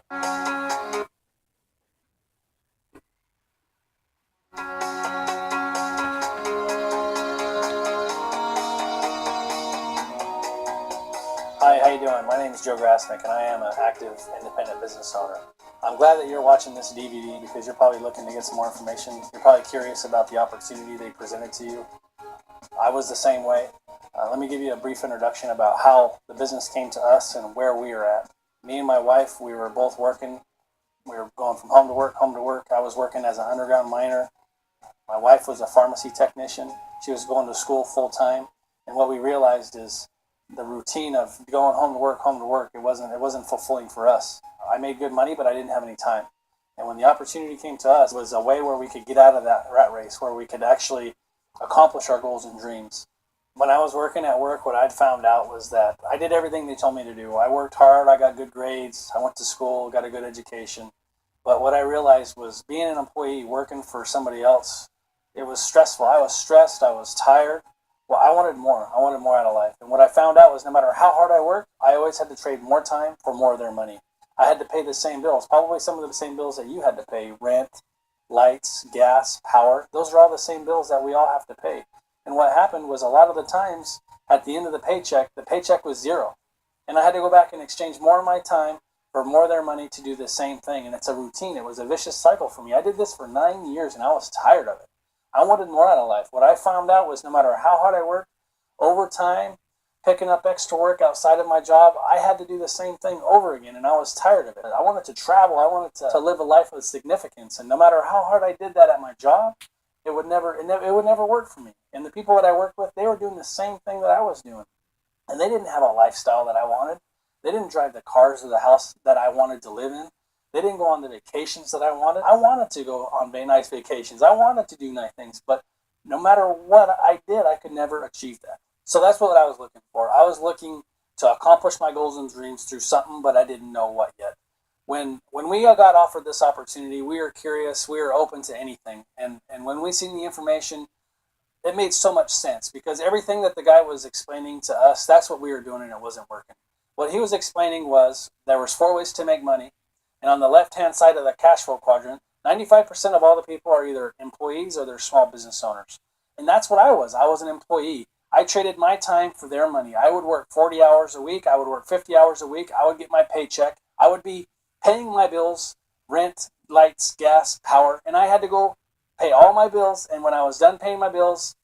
Hi, how you doing? My name is Joe Grasnick, and I am an active independent business owner. I'm glad that you're watching this DVD because you're probably looking to get some more information. You're probably curious about the opportunity they presented to you. I was the same way. Let me give you a brief introduction about how the business came to us and where we are at. Me and my wife, we were both working. We were going from home to work, home to work. I was working as an underground miner. My wife was a pharmacy technician. She was going to school full time. And what we realized is the routine of going home to work, it wasn't fulfilling for us. I made good money, but I didn't have any time. And when the opportunity came to us, it was a way where we could get out of that rat race, where we could actually accomplish our goals and dreams. When I was working at work, what I'd found out was that I did everything they told me to do. I worked hard, I got good grades, I went to school, got a good education. But what I realized was being an employee working for somebody else, it was stressful. I was stressed, I was tired. Well, I wanted more. I wanted more out of life. And what I found out was no matter how hard I worked, I always had to trade more time for more of their money. I had to pay the same bills, probably some of the same bills that you had to pay: rent, lights, gas, power. Those are all the same bills that we all have to pay. And what happened was a lot of the times at the end of the paycheck was zero. And I had to go back and exchange more of my time for more of their money to do the same thing. And it's a routine. It was a vicious cycle for me. I did this for 9 years and I was tired of it. I wanted more out of life. What I found out was no matter how hard I worked, overtime, picking up extra work outside of my job, I had to do the same thing over again, and I was tired of it. I wanted to travel. I wanted to live a life of significance, and no matter how hard I did that at my job, it would never work for me. And the people that I worked with, they were doing the same thing that I was doing, and they didn't have a lifestyle that I wanted. They didn't drive the cars or the house that I wanted to live in. They didn't go on the vacations that I wanted. I wanted to go on nice vacations. I wanted to do nice things, but no matter what I did, I could never achieve that. So that's what I was looking for. I was looking to accomplish my goals and dreams through something, but I didn't know what yet. When we got offered this opportunity, we were curious. We were open to anything. And when we seen the information, it made so much sense because everything that the guy was explaining to us, that's what we were doing, and it wasn't working. What he was explaining was there was 4 ways to make money. And on the left-hand side of the cash flow quadrant, 95% of all the people are either employees or they're small business owners. And that's what I was. I was an employee. I traded my time for their money. I would work 40 hours a week. I would work 50 hours a week. I would get my paycheck. I would be paying my bills, rent, lights, gas, power, and I had to go pay all my bills. And when I was done paying my bills,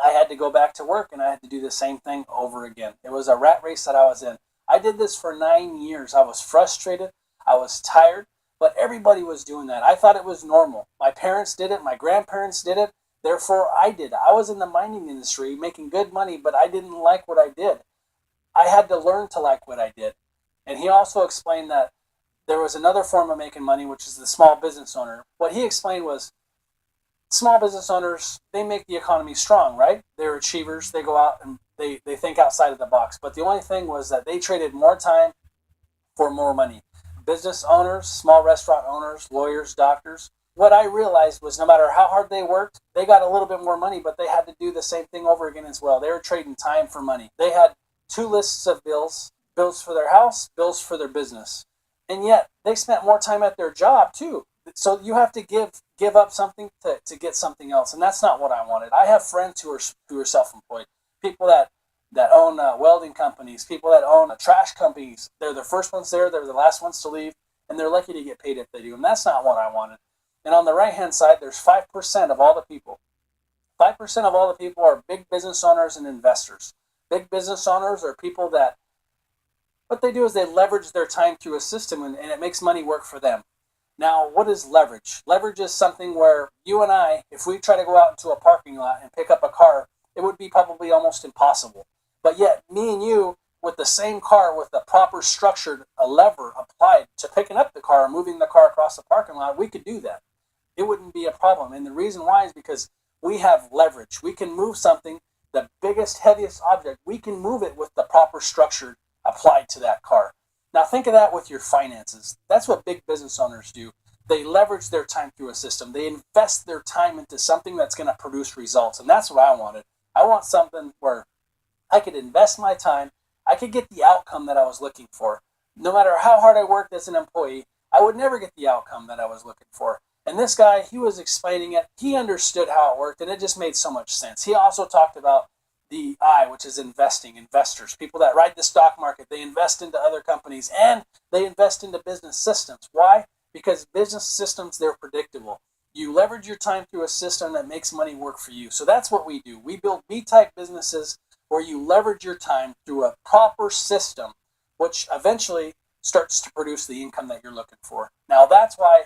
I had to go back to work and I had to do the same thing over again. It was a rat race that I was in. I did this for 9 years. I was frustrated. I was tired, but everybody was doing that. I thought it was normal. My parents did it. My grandparents did it. Therefore, I did. I was in the mining industry making good money, but I didn't like what I did. I had to learn to like what I did. And he also explained that there was another form of making money, which is the small business owner. What he explained was small business owners, they make the economy strong, right? They're achievers. They go out and they think outside of the box. But the only thing was that they traded more time for more money. Business owners, small restaurant owners, lawyers, doctors. What I realized was no matter how hard they worked, they got a little bit more money, but they had to do the same thing over again as well. They were trading time for money. They had 2 lists of bills: bills for their house, bills for their business. And yet they spent more time at their job too. So you have to give up something to get something else. And that's not what I wanted. I have friends who are self-employed, people that own welding companies, people that own trash companies. They're the first ones there, they're the last ones to leave, and they're lucky to get paid if they do. And that's not what I wanted. And on the right-hand side, there's 5% of all the people. 5% of all the people are big business owners and investors. Big business owners are people that, what they do is they leverage their time through a system and it makes money work for them. Now, what is leverage? Leverage is something where you and I, if we try to go out into a parking lot and pick up a car, it would be probably almost impossible. But yet, me and you, with the same car, with the proper structured a lever applied to picking up the car and moving the car across the parking lot, we could do that. It wouldn't be a problem. And the reason why is because we have leverage. We can move something, the biggest, heaviest object, we can move it with the proper structure applied to that car. Now think of that with your finances. That's what big business owners do. They leverage their time through a system. They invest their time into something that's going to produce results. And that's what I wanted. I want something where I could invest my time. I could get the outcome that I was looking for. No matter how hard I worked as an employee, I would never get the outcome that I was looking for. And this guy, he was explaining it. He understood how it worked, and it just made so much sense. He also talked about the I, which is investing, investors, people that ride the stock market. They invest into other companies, and they invest into business systems. Why? Because business systems, they're predictable. You leverage your time through a system that makes money work for you. So that's what we do. We build B-type businesses where you leverage your time through a proper system, which eventually starts to produce the income that you're looking for. Now, that's why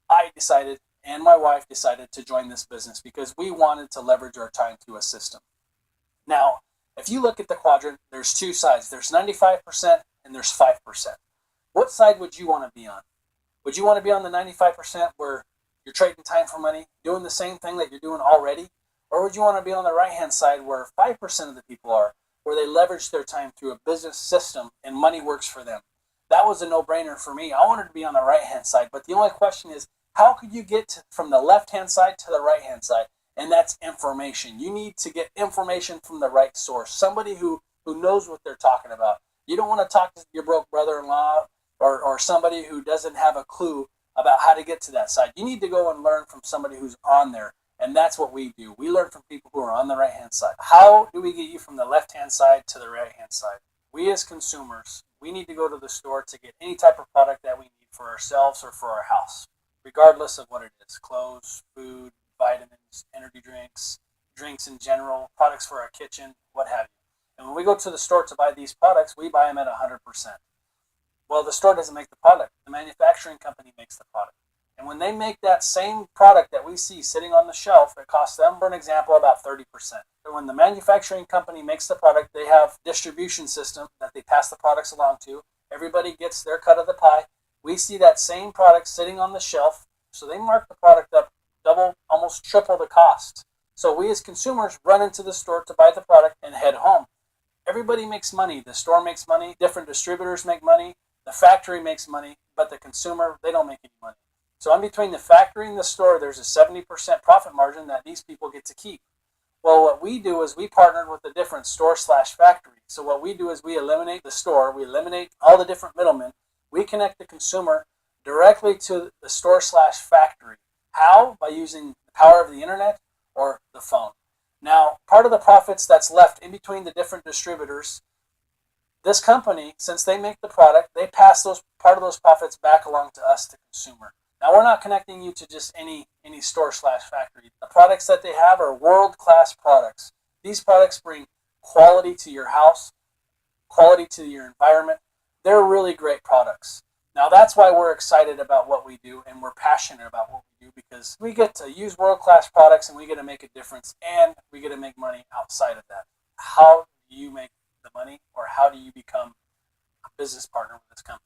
I decided and my wife decided to join this business, because we wanted to leverage our time through a system. Now, if you look at the quadrant, there's two sides. There's 95% and there's 5%. What side would you want to be on? Would you want to be on the 95% where you're trading time for money, doing the same thing that you're doing already? Or would you want to be on the right-hand side where 5% of the people are, where they leverage their time through a business system and money works for them? That was a no-brainer for me. I wanted to be on the right-hand side, but the only question is, how could you get from the left-hand side to the right-hand side? And that's information. You need to get information from the right source, somebody who knows what they're talking about. You don't want to talk to your broke brother-in-law or somebody who doesn't have a clue about how to get to that side. You need to go and learn from somebody who's on there, and that's what we do. We learn from people who are on the right-hand side. How do we get you from the left-hand side to the right-hand side? We as consumers, we need to go to the store to get any type of product that we need for ourselves or for our house, regardless of what it is: clothes, food, vitamins, energy drinks, drinks in general, products for our kitchen, what have you. And when we go to the store to buy these products, we buy them at 100%. Well, the store doesn't make the product. The manufacturing company makes the product. And when they make that same product that we see sitting on the shelf, it costs them, for an example, about 30%. But when the manufacturing company makes the product, they have a distribution system that they pass the products along to. Everybody gets their cut of the pie. We see that same product sitting on the shelf, so they mark the product up double, almost triple the cost. So we as consumers run into the store to buy the product and head home. Everybody makes money. The store makes money. Different distributors make money. The factory makes money, but the consumer, they don't make any money. So in between the factory and the store, there's a 70% profit margin that these people get to keep. Well, what we do is we partnered with a different store/factory. So what we do is we eliminate the store, we eliminate all the different middlemen, we connect the consumer directly to the store/factory. How? By using the power of the internet or the phone. Now, part of the profits that's left in between the different distributors, this company, since they make the product, they pass part of those profits back along to us, the consumer. Now, we're not connecting you to just any store/factory. The products that they have are world-class products. These products bring quality to your house, quality to your environment. They're really great products. Now, that's why we're excited about what we do, and we're passionate about what we do, because we get to use world-class products and we get to make a difference, and we get to make money outside of that. How do you make the money, or how do you become a business partner with this company?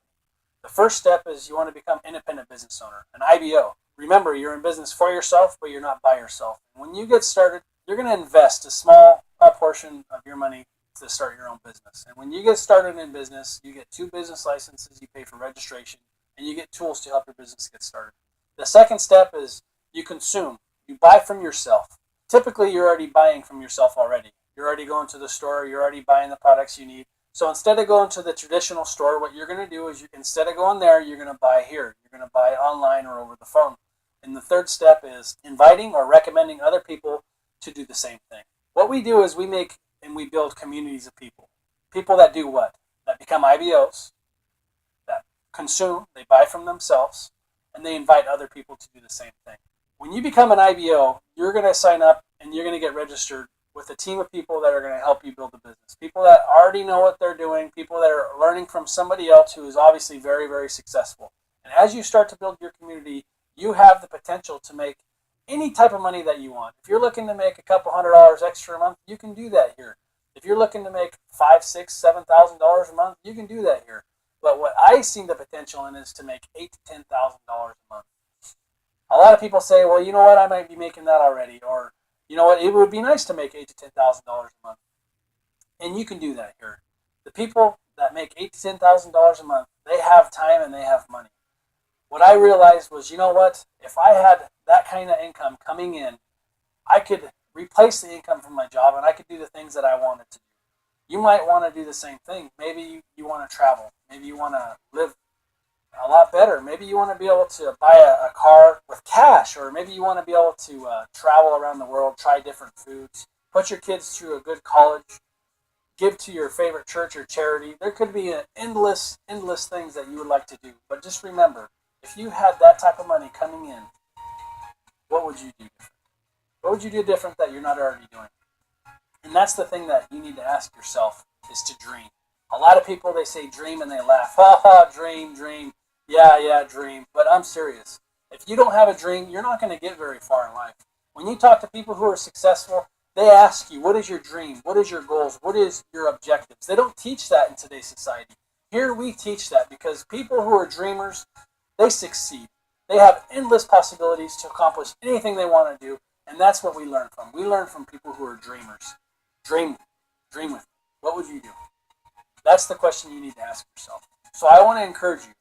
The first step is you want to become an independent business owner, an IBO. Remember, you're in business for yourself, but you're not by yourself. When you get started, you're going to invest a small portion of your money to start your own business. And when you get started in business, you get 2 business licenses, you pay for registration, and you get tools to help your business get started. The second step is you consume. You buy from yourself. Typically, you're already buying from yourself already. You're already going to the store, you're already buying the products you need. So instead of going to the traditional store, what you're going to do is, instead of going there, you're going to buy here. You're going to buy online or over the phone. And the third step is inviting or recommending other people to do the same thing. What we do is we make and we build communities of people. People that do what? That become IBOs, that consume, they buy from themselves, and they invite other people to do the same thing. When you become an IBO, you're going to sign up and you're going to get registered with a team of people that are going to help you build a business. People that already know what they're doing, people that are learning from somebody else who is obviously very, very successful. And as you start to build your community, you have the potential to make any type of money that you want. If you're looking to make a couple $100 extra a month, you can do that here. If you're looking to make $5,000, $6,000, $7,000 a month, you can do that here. But what I see the potential in is to make $8,000 to $10,000 a month. A lot of people say, well, you know what, I might be making that already, or you know what, it would be nice to make $8,000 to $10,000 a month. And you can do that here. The people that make $8,000 to $10,000 a month, they have time and they have money. What I realized was, you know what, if I had that kind of income coming in, I could replace the income from my job and I could do the things that I wanted to do. You might want to do the same thing. Maybe you want to travel. Maybe you want to live a lot better. Maybe you want to be able to buy a car with cash, or maybe you want to be able to travel around the world, try different foods, put your kids through a good college, give to your favorite church or charity. There could be endless things that you would like to do. But just remember, if you had that type of money coming in, what would you do different? What would you do different that you're not already doing? And that's the thing that you need to ask yourself, is to dream. A lot of people, they say dream and they laugh. Ha ha, dream, dream. Yeah, dream. But I'm serious. If you don't have a dream, you're not going to get very far in life. When you talk to people who are successful, they ask you, what is your dream? What is your goals? What is your objectives? They don't teach that in today's society. Here we teach that, because people who are dreamers, they succeed. They have endless possibilities to accomplish anything they want to do, and that's what we learn from. We learn from people who are dreamers. Dream, dream with me. What would you do? That's the question you need to ask yourself. So I want to encourage you,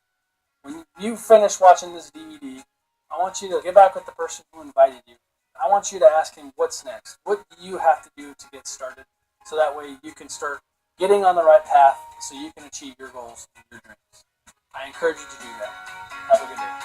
when you finish watching this DVD, I want you to get back with the person who invited you. I want you to ask him, what's next? What do you have to do to get started? So that way you can start getting on the right path, so you can achieve your goals and your dreams. I encourage you to do that. Have a good day.